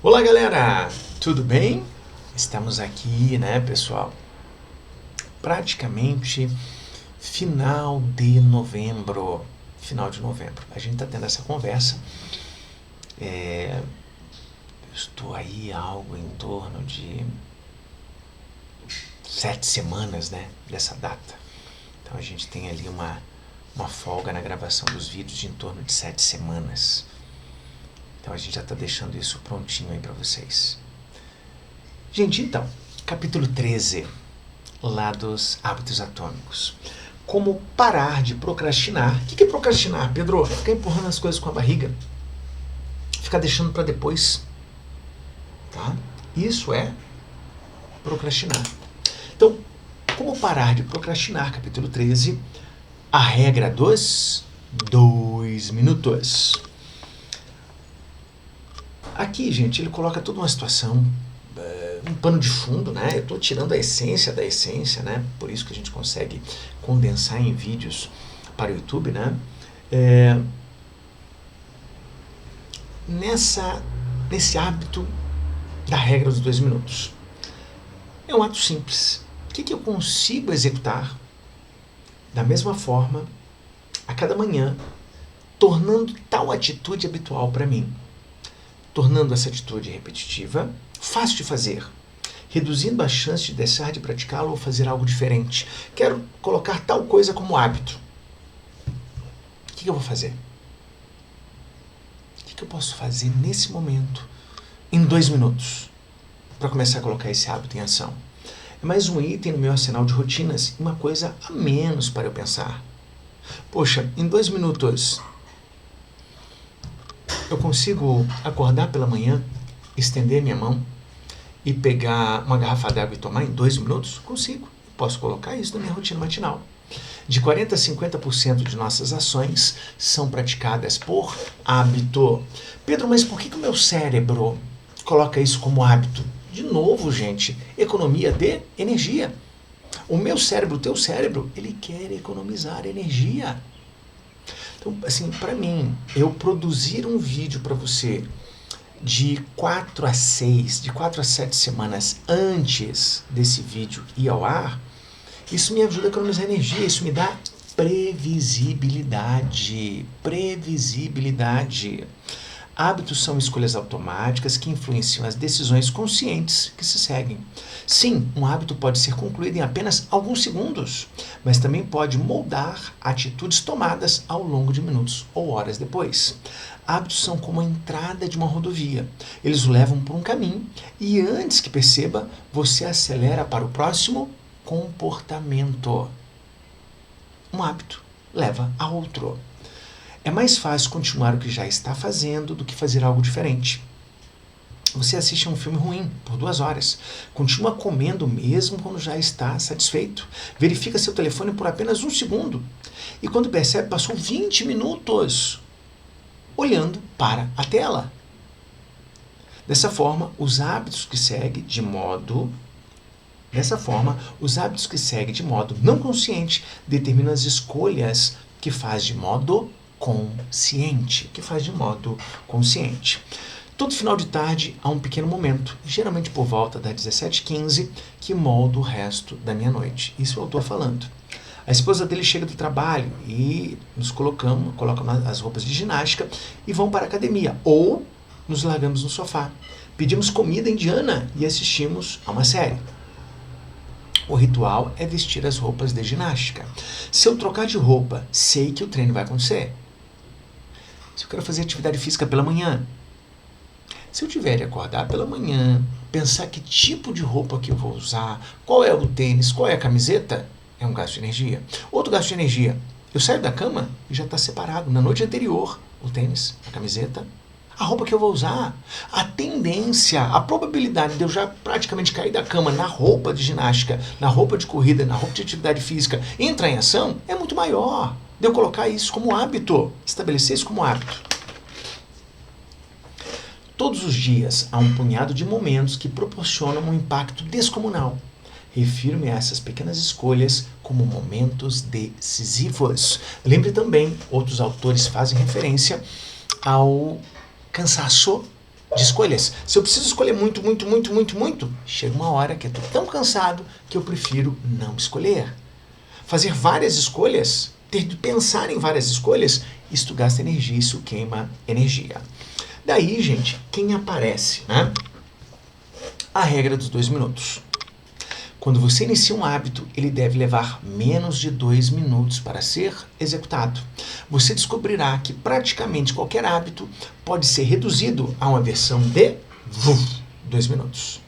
Olá galera, tudo bem? Estamos aqui, né, pessoal? Praticamente final de novembro. Final de novembro. A gente está tendo essa conversa. Estou aí algo em torno de 7 semanas, né, dessa data. Então a gente tem ali uma folga na gravação dos vídeos de em torno de 7 semanas. Então a gente já está deixando isso prontinho aí para vocês. Gente, então, capítulo 13, lá dos hábitos atômicos. Como parar de procrastinar. O que é procrastinar, Pedro? Ficar empurrando as coisas com a barriga. Ficar deixando para depois. Tá? Isso é procrastinar. Então, como parar de procrastinar, capítulo 13, a regra dos 2 minutos. Aqui, gente, ele coloca toda uma situação, um pano de fundo, né? Eu estou tirando a essência da essência, né? Por isso que a gente consegue condensar em vídeos para o YouTube, né? Nesse hábito da regra dos 2 minutos. É um ato simples. O que eu consigo executar da mesma forma a cada manhã, tornando tal atitude habitual para mim? Tornando essa atitude repetitiva, fácil de fazer, reduzindo a chance de deixar de praticá-la ou fazer algo diferente. Quero colocar tal coisa como hábito. O que eu vou fazer? O que eu posso fazer nesse momento, em 2 minutos, para começar a colocar esse hábito em ação? É mais um item no meu arsenal de rotinas, uma coisa a menos para eu pensar. Poxa, em 2 minutos, eu consigo acordar pela manhã, estender minha mão e pegar uma garrafa d'água e tomar em 2 minutos? Consigo. Posso colocar isso na minha rotina matinal. De 40% a 50% de nossas ações são praticadas por hábito. Pedro, mas por que o meu cérebro coloca isso como hábito? De novo, gente, economia de energia. O meu cérebro, o teu cérebro, ele quer economizar energia. Então, assim, para mim, eu produzir um vídeo para você de 4 a 6, de 4 a 7 semanas antes desse vídeo ir ao ar, isso me ajuda a economizar energia, isso me dá previsibilidade. Previsibilidade. Hábitos são escolhas automáticas que influenciam as decisões conscientes que se seguem. Sim, um hábito pode ser concluído em apenas alguns segundos, mas também pode moldar atitudes tomadas ao longo de minutos ou horas depois. Hábitos são como a entrada de uma rodovia. Eles o levam por um caminho e antes que perceba, você acelera para o próximo comportamento. Um hábito leva a outro. É mais fácil continuar o que já está fazendo do que fazer algo diferente. Você assiste a um filme ruim por 2 horas. Continua comendo mesmo quando já está satisfeito. Verifica seu telefone por apenas 1 segundo. E quando percebe, passou 20 minutos olhando para a tela. Dessa forma, os hábitos que segue de modo não consciente determinam as escolhas que faz de modo consciente. Todo final de tarde há um pequeno momento, geralmente por volta das 17h15, que molda o resto da minha noite. Isso eu estou falando. A esposa dele chega do trabalho e nos colocam as roupas de ginástica e vão para a academia. Ou nos largamos no sofá. Pedimos comida indiana e assistimos a uma série. O ritual é vestir as roupas de ginástica. Se eu trocar de roupa, sei que o treino vai acontecer. Se eu quero fazer atividade física pela manhã, se eu tiver de acordar pela manhã, pensar que tipo de roupa que eu vou usar, qual é o tênis, qual é a camiseta, é um gasto de energia. Outro gasto de energia, eu saio da cama e já está separado. Na noite anterior, o tênis, a camiseta, a roupa que eu vou usar. A tendência, a probabilidade de eu já praticamente cair da cama na roupa de ginástica, na roupa de corrida, na roupa de atividade física, entrar em ação, é muito maior. De eu colocar isso como hábito, estabelecer isso como hábito. Todos os dias há um punhado de momentos que proporcionam um impacto descomunal. Refiro-me a essas pequenas escolhas como momentos decisivos. Lembre também, outros autores fazem referência ao cansaço de escolhas. Se eu preciso escolher muito, muito, muito, muito, muito, chega uma hora que eu estou tão cansado que eu prefiro não escolher. Fazer várias escolhas, ter de pensar em várias escolhas, isso gasta energia, isso queima energia. Daí, gente, quem aparece, né? A regra dos 2 minutos. Quando você inicia um hábito, ele deve levar menos de 2 minutos para ser executado. Você descobrirá que praticamente qualquer hábito pode ser reduzido a uma versão de 2 minutos.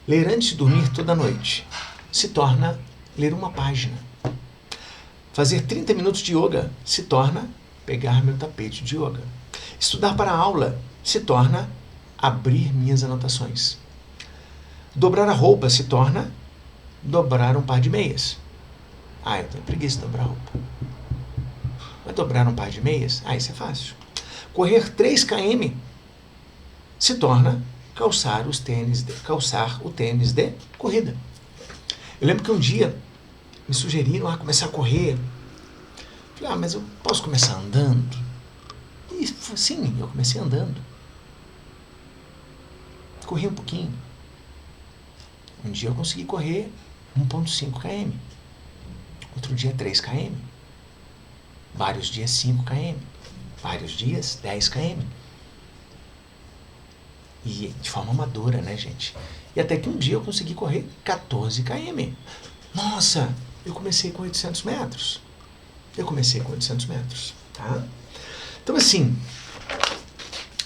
Ler antes de dormir toda noite se torna ler uma página. Fazer 30 minutos de yoga se torna pegar meu tapete de yoga. Estudar para a aula se torna abrir minhas anotações. Dobrar a roupa se torna dobrar um par de meias. Ah, eu tenho preguiça de dobrar a roupa. Vai dobrar um par de meias? Ah, isso é fácil. Correr 3 km se torna calçar o tênis de corrida. Eu lembro que um dia me sugeriram começar a correr. Falei, mas eu posso começar andando? E sim, eu comecei andando. Corri um pouquinho. Um dia eu consegui correr 1,5 km. Outro dia 3 km. Vários dias 5 km. Vários dias 10 km. E de forma amadora, né, gente? E até que um dia eu consegui correr 14 km. Nossa, eu comecei com 800 metros. Tá? Então, assim,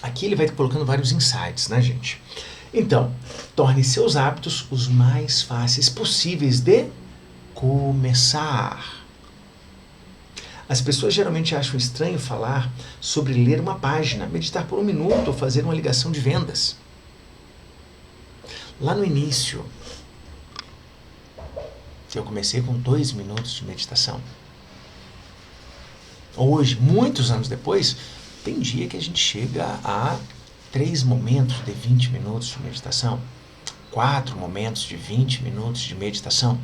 aqui ele vai colocando vários insights, né, gente? Então, torne seus hábitos os mais fáceis possíveis de começar. As pessoas geralmente acham estranho falar sobre ler uma página, meditar por 1 minuto ou fazer uma ligação de vendas. Lá no início, eu comecei com 2 minutos de meditação. Hoje, muitos anos depois, tem dia que a gente chega a 3 momentos de 20 minutos de meditação, 4 momentos de 20 minutos de meditação.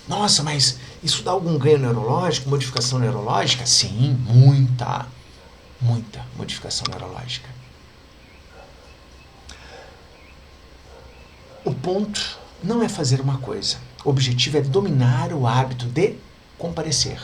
Nossa, mas isso dá algum ganho neurológico, modificação neurológica? Sim, muita modificação neurológica. O ponto não é fazer uma coisa. O objetivo é dominar o hábito de comparecer.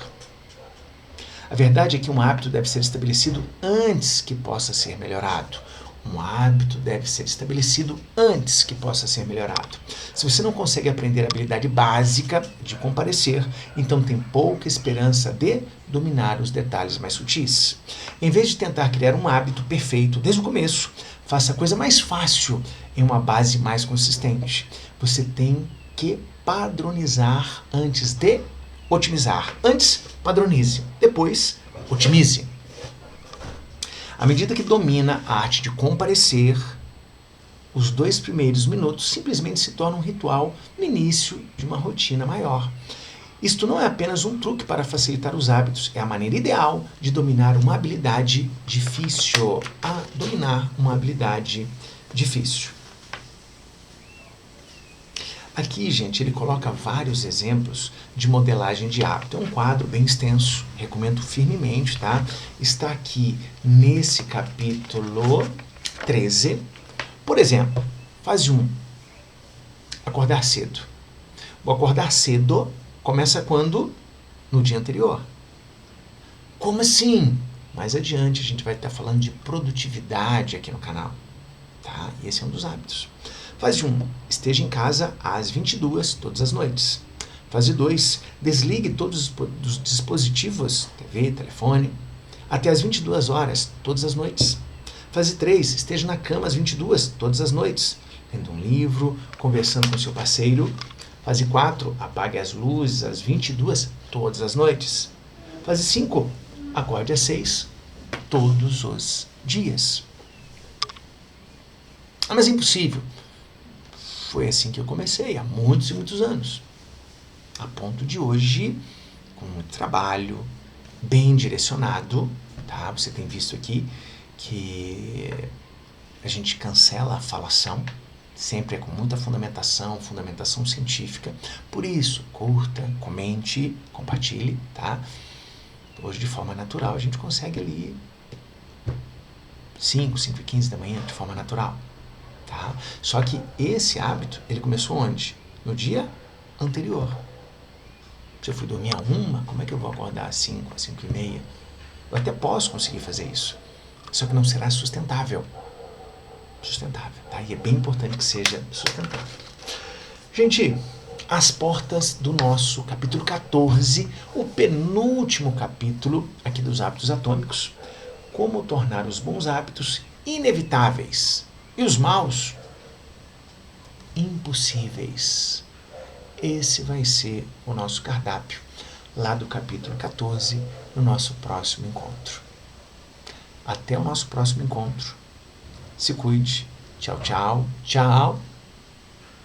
A verdade é que um hábito deve ser estabelecido antes que possa ser melhorado. Um hábito deve ser estabelecido antes que possa ser melhorado. Se você não consegue aprender a habilidade básica de comparecer, então tem pouca esperança de dominar os detalhes mais sutis. Em vez de tentar criar um hábito perfeito desde o começo, faça a coisa mais fácil em uma base mais consistente. Você tem que padronizar antes de otimizar. Antes, padronize. Depois, otimize. À medida que domina a arte de comparecer, os 2 primeiros minutos simplesmente se tornam um ritual no início de uma rotina maior. Isto não é apenas um truque para facilitar os hábitos, é a maneira ideal de dominar uma habilidade difícil. Aqui, gente, ele coloca vários exemplos de modelagem de hábito. É um quadro bem extenso, recomendo firmemente, tá? Está aqui nesse capítulo 13. Por exemplo, fase 1, acordar cedo. O acordar cedo começa quando? No dia anterior. Como assim? Mais adiante a gente vai estar falando de produtividade aqui no canal, tá? E esse é um dos hábitos. Fase 1, esteja em casa às 22 todas as noites. Fase 2, desligue todos os dispositivos, TV, telefone, até às 22 horas todas as noites. Fase 3, esteja na cama às 22 todas as noites, lendo um livro, conversando com seu parceiro. Fase 4, apague as luzes às 22 todas as noites. Fase 5, acorde às 6 todos os dias. Ah, mas é impossível. Foi assim que eu comecei, há muitos e muitos anos. A ponto de hoje, com muito trabalho, bem direcionado, tá? Você tem visto aqui que a gente cancela a falação, sempre é com muita fundamentação científica. Por isso, curta, comente, compartilhe, tá? Hoje, de forma natural, a gente consegue ali 5h15 da manhã, de forma natural. Tá? Só que esse hábito, ele começou onde? No dia anterior. Se eu fui dormir às 1h, como é que eu vou acordar às 5h, às 5h30? Eu até posso conseguir fazer isso, só que não será sustentável. Tá? E é bem importante que seja sustentável. Gente, as portas do nosso capítulo 14, o penúltimo capítulo aqui dos hábitos atômicos, como tornar os bons hábitos inevitáveis e os maus impossíveis. Esse vai ser o nosso cardápio lá do capítulo 14 no nosso próximo encontro. Até o nosso próximo encontro. Se cuide. Tchau, tchau. Tchau.